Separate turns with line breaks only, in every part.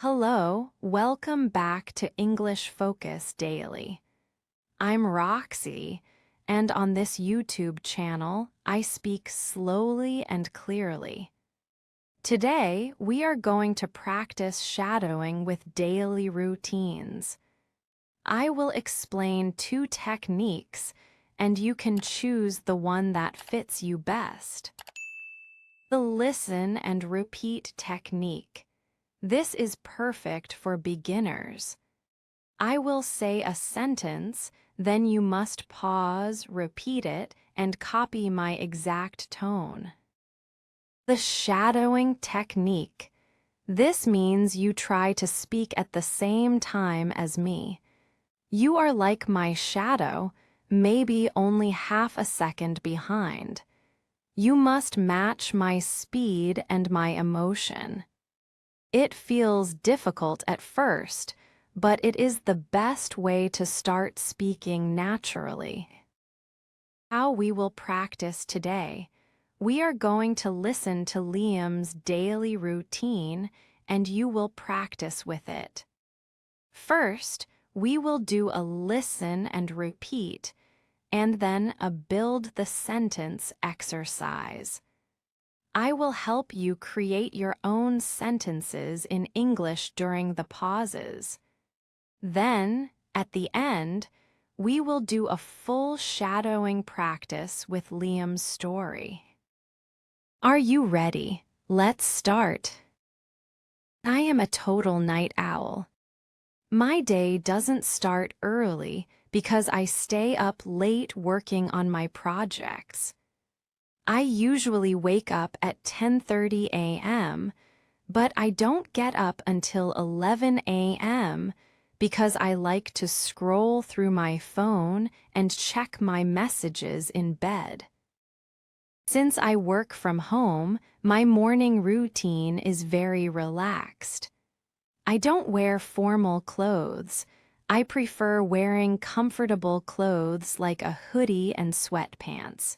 Hello, welcome back to English Focus Daily. I'm Roxy, and on this YouTube channel, I speak slowly and clearly. Today, we are going to practice shadowing with daily routines. I will explain two techniques, and you can choose the one that fits you best. The listen and repeat technique. This is perfect for beginners. I will say a sentence, then you must pause, repeat it, and copy my exact tone. The shadowing technique. This means you try to speak at the same time as me. You are like my shadow, maybe only half a second behind. You must match my speed and my emotion. It feels difficult at first, but it is the best way to start speaking naturally. How we will practice today. We are going to listen to Liam's daily routine, and you will practice with it. First, we will do a listen and repeat, and then a build the sentence exercise. I will help you create your own sentences in English during the pauses. Then, at the end, we will do a full shadowing practice with Liam's story. Are you ready? Let's start. I am a total night owl. My day doesn't start early because I stay up late working on my projects. I usually wake up at 10:30 a.m., but I don't get up until 11 a.m. because I like to scroll through my phone and check my messages in bed. Since I work from home, my morning routine is very relaxed. I don't wear formal clothes. I prefer wearing comfortable clothes like a hoodie and sweatpants.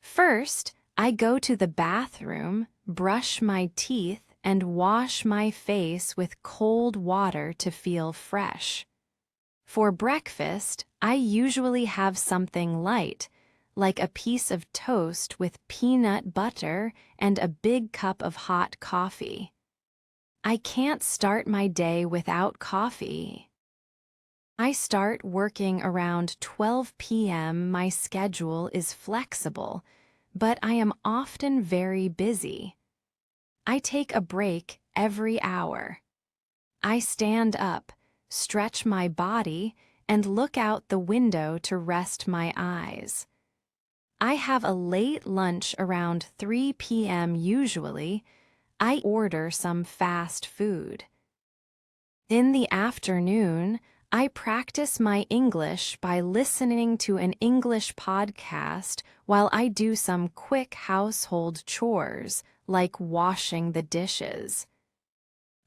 First, I go to the bathroom, brush my teeth, and wash my face with cold water to feel fresh. For breakfast, I usually have something light, like a piece of toast with peanut butter and a big cup of hot coffee. I can't start my day without coffee. I start working around 12 p.m. My schedule is flexible, but I am often very busy. I take a break every hour. I stand up, stretch my body, and look out the window to rest my eyes. I have a late lunch around 3 p.m. usually. I order some fast food. In the afternoon, I practice my English by listening to an English podcast while I do some quick household chores, like washing the dishes.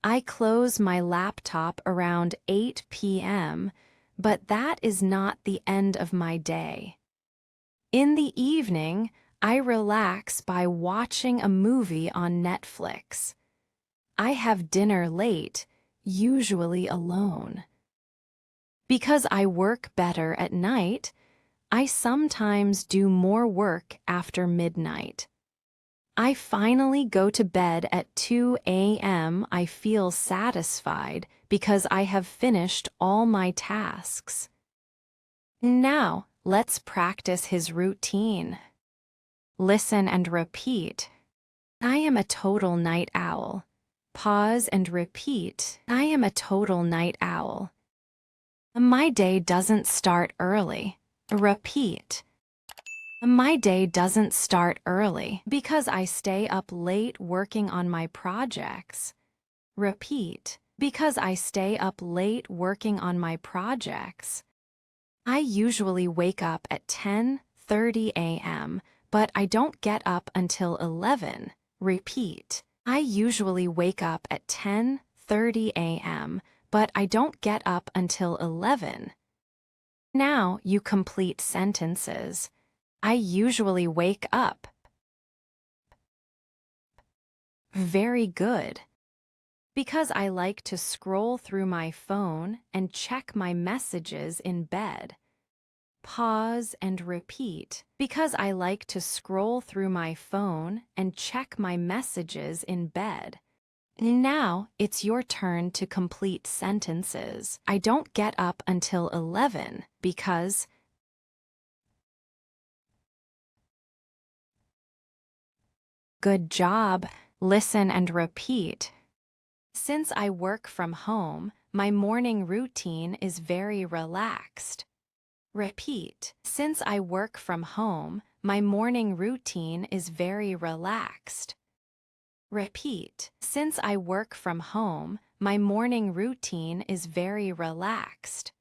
I close my laptop around 8 p.m., but that is not the end of my day. In the evening, I relax by watching a movie on Netflix. I have dinner late, usually alone. Because I work better at night, I sometimes do more work after midnight. I finally go to bed at 2 a.m. I feel satisfied because I have finished all my tasks. Now, let's practice his routine. Listen and repeat. I am a total night owl. Pause and repeat. I am a total night owl. My day doesn't start early. Repeat. My day doesn't start early because I stay up late working on my projects. Repeat. Because I stay up late working on my projects. I usually wake up at 10:30 a.m., but I don't get up until 11. Repeat. I usually wake up at 10:30 a.m., but I don't get up until 11. Now you complete sentences. I usually wake up. Very good. Because I like to scroll through my phone and check my messages in bed. Pause and repeat. Because I like to scroll through my phone and check my messages in bed. Now it's your turn to complete sentences. I don't get up until 11 because. Good job. Listen and repeat. Since I work from home, my morning routine is very relaxed. Repeat. Since I work from home, my morning routine is very relaxed. Repeat. Since I work from home, my morning routine is very relaxed.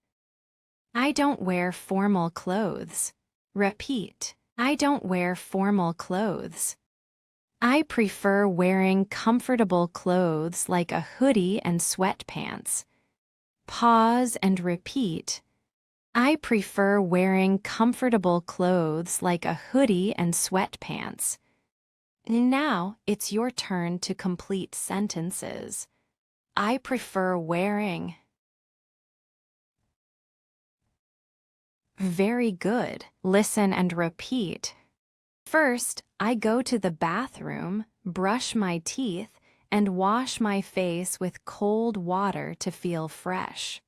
I don't wear formal clothes. Repeat. I don't wear formal clothes. I prefer wearing comfortable clothes like a hoodie and sweatpants. Pause and repeat. I prefer wearing comfortable clothes like a hoodie and sweatpants. Now it's your turn to complete sentences. I prefer wearing. Very good. Listen and repeat. First, I go to the bathroom, brush my teeth, and wash my face with cold water to feel fresh.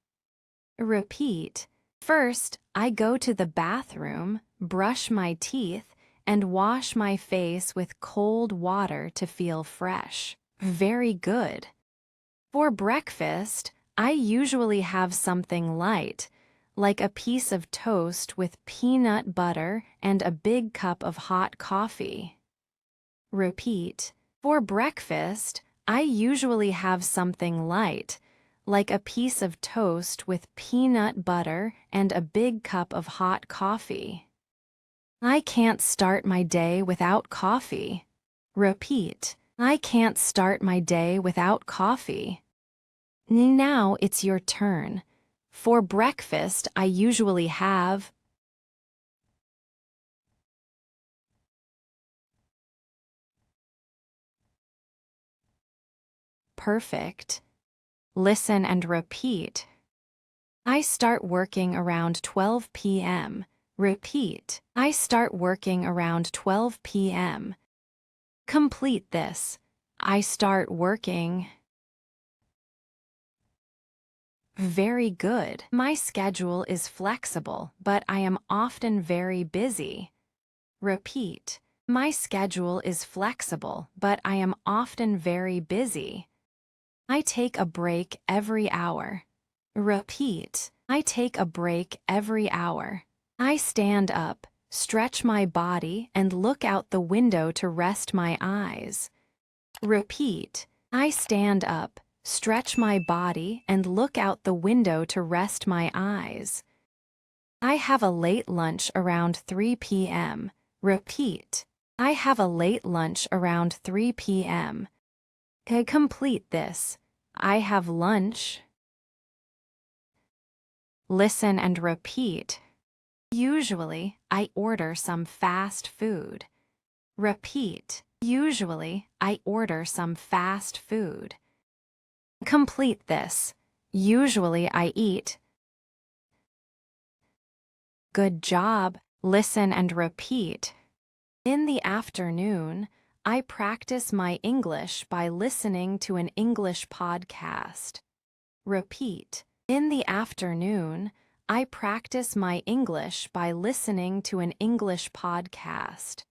Repeat. First, I go to the bathroom, brush my teeth, and wash my face with cold water to feel fresh. Very good. For breakfast, I usually have something light, like a piece of toast with peanut butter and a big cup of hot coffee. Repeat. For breakfast, I usually have something light, like a piece of toast with peanut butter and a big cup of hot coffee. I can't start my day without coffee. Repeat. I can't start my day without coffee. Now it's your turn. For breakfast, I usually have. Perfect. Listen and repeat. I start working around 12 p.m. Repeat. I start working around 12 p.m. Complete this. I start working. Very good. My schedule is flexible, but I am often very busy. Repeat. My schedule is flexible, but I am often very busy. I take a break every hour. Repeat. I take a break every hour. I stand up, stretch my body, and look out the window to rest my eyes. Repeat. I stand up, stretch my body, and look out the window to rest my eyes. I have a late lunch around 3 p.m. Repeat. I have a late lunch around 3 p.m. Complete this. I have lunch. Listen and repeat. Usually, I order some fast food. Repeat. Usually, I order some fast food. Complete this. Usually, I eat. Good job. Listen and repeat. In the afternoon, I practice my English by listening to an English podcast. Repeat. In the afternoon, I practice my English by listening to an English podcast.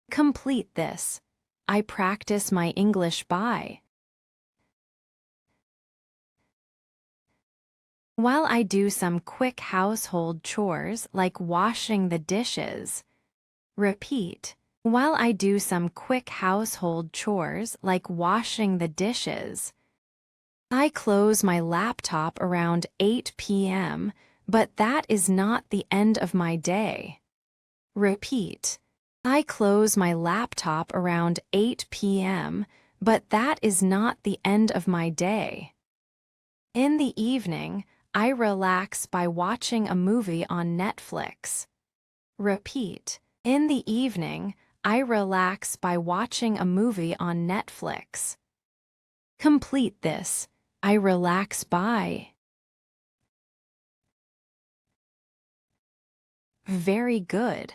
Complete this. I practice my English by. While I do some quick household chores like washing the dishes. Repeat. While I do some quick household chores like washing the dishes. I close my laptop around 8 p.m., but that is not the end of my day. Repeat. I close my laptop around 8 p.m., but that is not the end of my day. In the evening, I relax by watching a movie on Netflix. Repeat. In the evening, I relax by watching a movie on Netflix. Complete this. I relax by. Very good.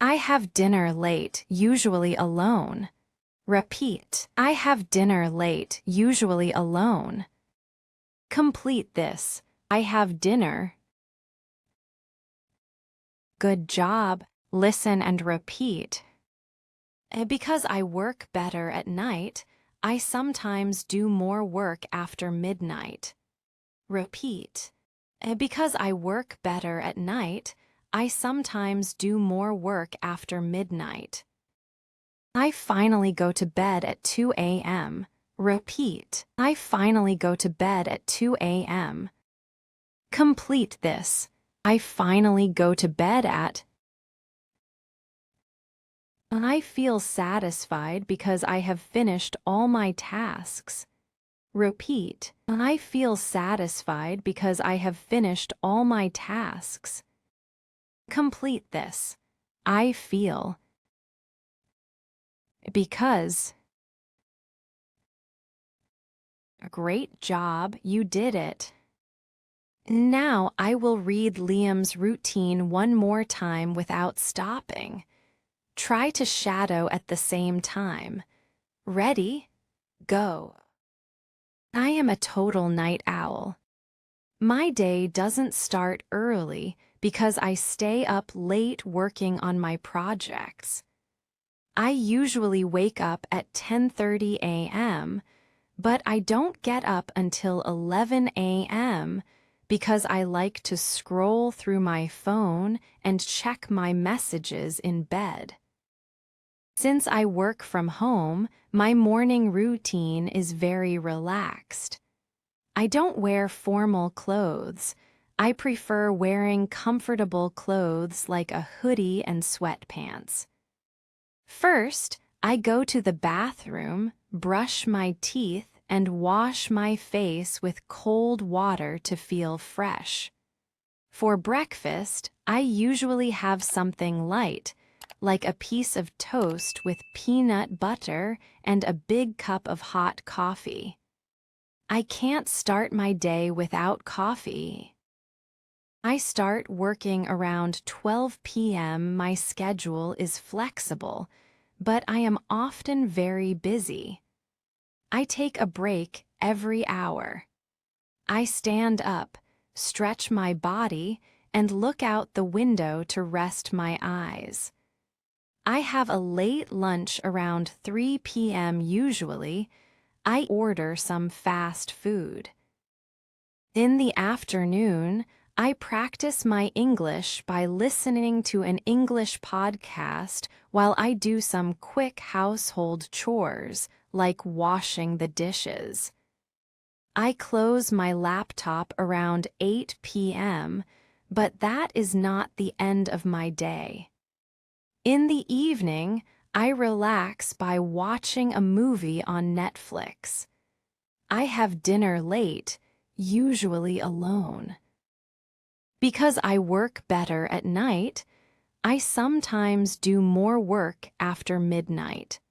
I have dinner late, usually alone. Repeat. I have dinner late, usually alone. Complete this. I have dinner. Good job. Listen and repeat. Because I work better at night, I sometimes do more work after midnight. Repeat. Because I work better at night, I sometimes do more work after midnight. I finally go to bed at 2 a.m. Repeat. I finally go to bed at 2 a.m. Complete this. I finally go to bed at. I feel satisfied because I have finished all my tasks. Repeat. I feel satisfied because I have finished all my tasks. Complete this. I feel. Because. Great job, you did it. Now I will read Liam's routine one more time without stopping. Try to shadow at the same time. Ready? Go. I am a total night owl. My day doesn't start early because I stay up late working on my projects. I usually wake up at 10:30 a.m., but I don't get up until 11 a.m. because I like to scroll through my phone and check my messages in bed. Since I work from home, my morning routine is very relaxed. I don't wear formal clothes. I prefer wearing comfortable clothes like a hoodie and sweatpants. First, I go to the bathroom, brush my teeth, and wash my face with cold water to feel fresh. For breakfast, I usually have something light, like a piece of toast with peanut butter and a big cup of hot coffee. I can't start my day without coffee. I start working around 12 p.m. My schedule is flexible, but I am often very busy. I take a break every hour. I stand up, stretch my body, and look out the window to rest my eyes. I have a late lunch around 3 p.m. usually. I order some fast food. In the afternoon, I practice my English by listening to an English podcast while I do some quick household chores, like washing the dishes. I close my laptop around 8 p.m., but that is not the end of my day. In the evening, I relax by watching a movie on Netflix. I have dinner late, usually alone. Because I work better at night, I sometimes do more work after midnight.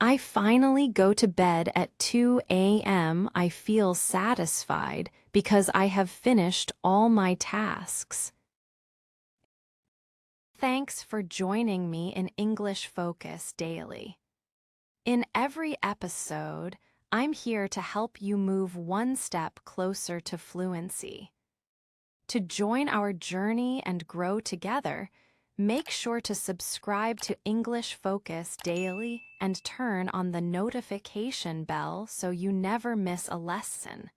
I finally go to bed at 2 a.m. I feel satisfied because I have finished all my tasks. Thanks for joining me in English Focus Daily. In every episode, I'm here to help you move one step closer to fluency. To join our journey and grow together, make sure to subscribe to English Focus Daily and turn on the notification bell so you never miss a lesson.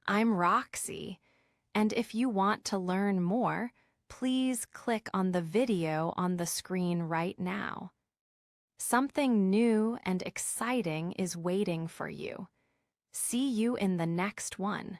I'm Roxy, and if you want to learn more, please click on the video on the screen right now. Something new and exciting is waiting for you. See you in the next one.